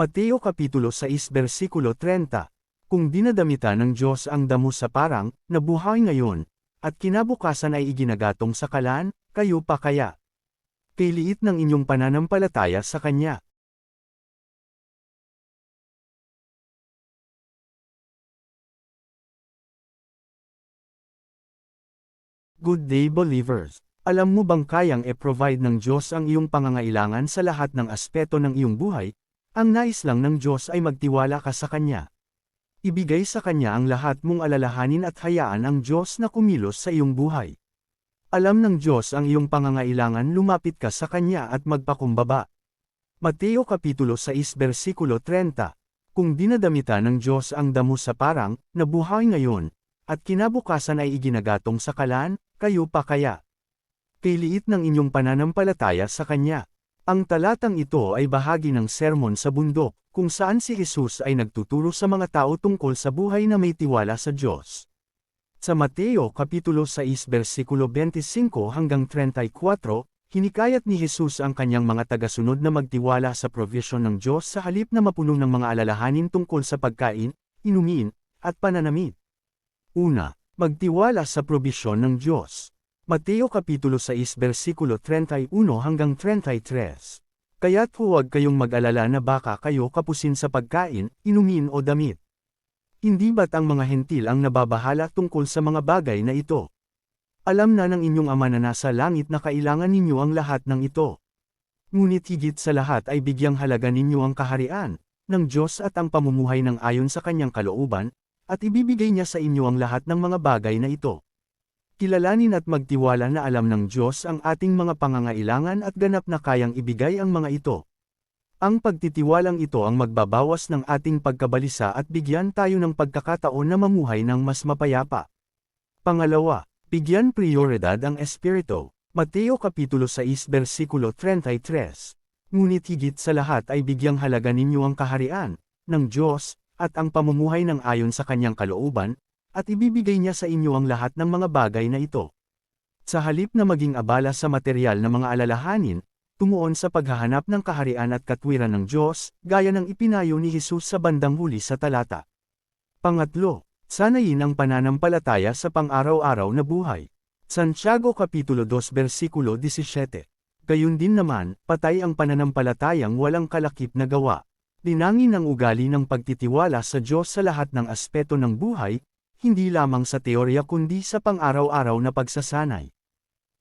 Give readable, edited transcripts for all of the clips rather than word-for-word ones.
Mateo Kapitulo 6 versikulo 30. Kung dinadamita ng Diyos ang damo sa parang, na buhay ngayon, at kinabukasan ay iginagatong sa kalan, kayo pa kaya? Kay liit ng inyong pananampalataya sa Kanya. Good day believers! Alam mo bang kayang e-provide ng Diyos ang iyong pangangailangan sa lahat ng aspeto ng iyong buhay? Ang nais lang ng Diyos ay magtiwala ka sa Kanya. Ibigay sa Kanya ang lahat mong alalahanin at hayaan ang Diyos na kumilos sa iyong buhay. Alam ng Diyos ang iyong pangangailangan, lumapit ka sa Kanya at magpakumbaba. Mateo Kapitulo 6 versikulo 30. Kung dinadamita ng Diyos ang damo sa parang, na buhay ngayon, at kinabukasan ay iginagatong sa kalan, kayo pa kaya? Kay-liit ng inyong pananampalataya sa Kanya. Ang talatang ito ay bahagi ng sermon sa bundok, kung saan si Jesus ay nagtuturo sa mga tao tungkol sa buhay na may tiwala sa Diyos. Sa Mateo Kapitulo 6 versikulo 25 hanggang 34, hinikayat ni Jesus ang kanyang mga tagasunod na magtiwala sa provision ng Diyos sa halip na mapuno ng mga alalahanin tungkol sa pagkain, inumin, at pananamit. Una, magtiwala sa probisyon ng Diyos. Mateo Kapitulo 6 versikulo 31 hanggang 33. Kaya't huwag kayong mag-alala na baka kayo kapusin sa pagkain, inumin o damit. Hindi ba't ang mga hentil ang nababahala tungkol sa mga bagay na ito? Alam na ng inyong Ama na nasa langit na kailangan ninyo ang lahat ng ito. Ngunit higit sa lahat ay bigyang halaga ninyo ang kaharian ng Diyos at ang pamumuhay ng ayon sa Kanyang kalooban, at ibibigay niya sa inyo ang lahat ng mga bagay na ito. Kilalanin at magtiwala na alam ng Diyos ang ating mga pangangailangan at ganap na kayang ibigay ang mga ito. Ang pagtitiwalang ito ang magbabawas ng ating pagkabalisa at bigyan tayo ng pagkakataon na mamuhay ng mas mapayapa. Pangalawa, bigyan prioridad ang Espiritu. Mateo Kapitulo 6 versikulo 33. Ngunit higit sa lahat ay bigyang halaga ninyo ang kaharian ng Diyos at ang pamumuhay ng ayon sa Kanyang kalooban, at ibibigay niya sa inyo ang lahat ng mga bagay na ito. Sa halip na maging abala sa materyal na mga alalahanin, tumuon sa paghahanap ng kaharian at katwiran ng Diyos, gaya ng ipinayo ni Jesus sa bandang huli sa talata. Pangatlo, sanayin ang pananampalataya sa pang-araw-araw na buhay. Santiago Kapitulo 2 versikulo 17. Gayun din naman, patay ang pananampalatayang walang kalakip na gawa. Dinangin ang ugali ng pagtitiwala sa Diyos sa lahat ng aspeto ng buhay, hindi lamang sa teorya kundi sa pang-araw-araw na pagsasanay.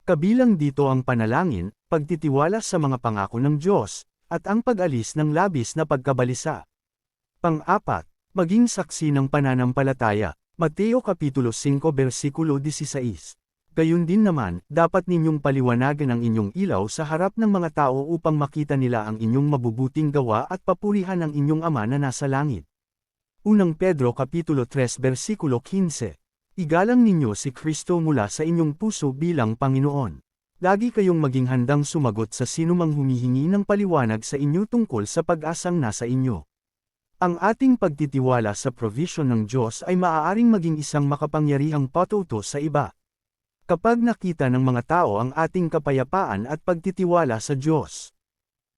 Kabilang dito ang panalangin, pagtitiwala sa mga pangako ng Diyos, at ang pag-alis ng labis na pagkabalisa. Pang-apat, maging saksi ng pananampalataya. Mateo Kapitulo 5 versikulo 16. Gayun din naman, dapat ninyong paliwanagan ang inyong ilaw sa harap ng mga tao upang makita nila ang inyong mabubuting gawa at papurihan ang inyong Ama na nasa langit. Unang Pedro Kapitulo 3 versikulo 15. Igalang ninyo si Kristo mula sa inyong puso bilang Panginoon. Lagi kayong maging handang sumagot sa sinumang humihingi ng paliwanag sa inyo tungkol sa pag-asang nasa inyo. Ang ating pagtitiwala sa provision ng Diyos ay maaaring maging isang makapangyarihang patuto sa iba. Kapag nakita ng mga tao ang ating kapayapaan at pagtitiwala sa Diyos,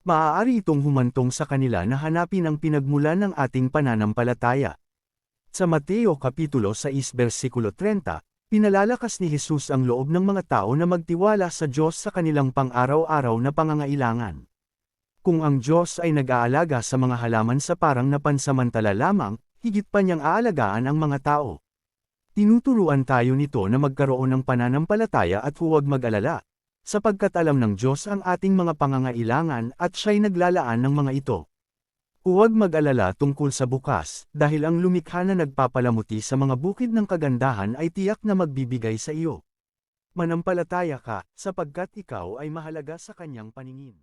maaari itong humantong sa kanila na hanapin ang pinagmulan ng ating pananampalataya. Sa Mateo Kapitulo 6 versikulo 30, pinalalakas ni Jesus ang loob ng mga tao na magtiwala sa Diyos sa kanilang pang-araw-araw na pangangailangan. Kung ang Diyos ay nag-aalaga sa mga halaman sa parang na pansamantala lamang, higit pa niyang aalagaan ang mga tao. Tinuturuan tayo nito na magkaroon ng pananampalataya at huwag mag-alala, sapagkat alam ng Diyos ang ating mga pangangailangan at siya'y naglalaan ng mga ito. Huwag mag-alala tungkol sa bukas, dahil ang lumikha na nagpapalamuti sa mga bukid ng kagandahan ay tiyak na magbibigay sa iyo. Manampalataya ka, sapagkat ikaw ay mahalaga sa Kanyang paningin.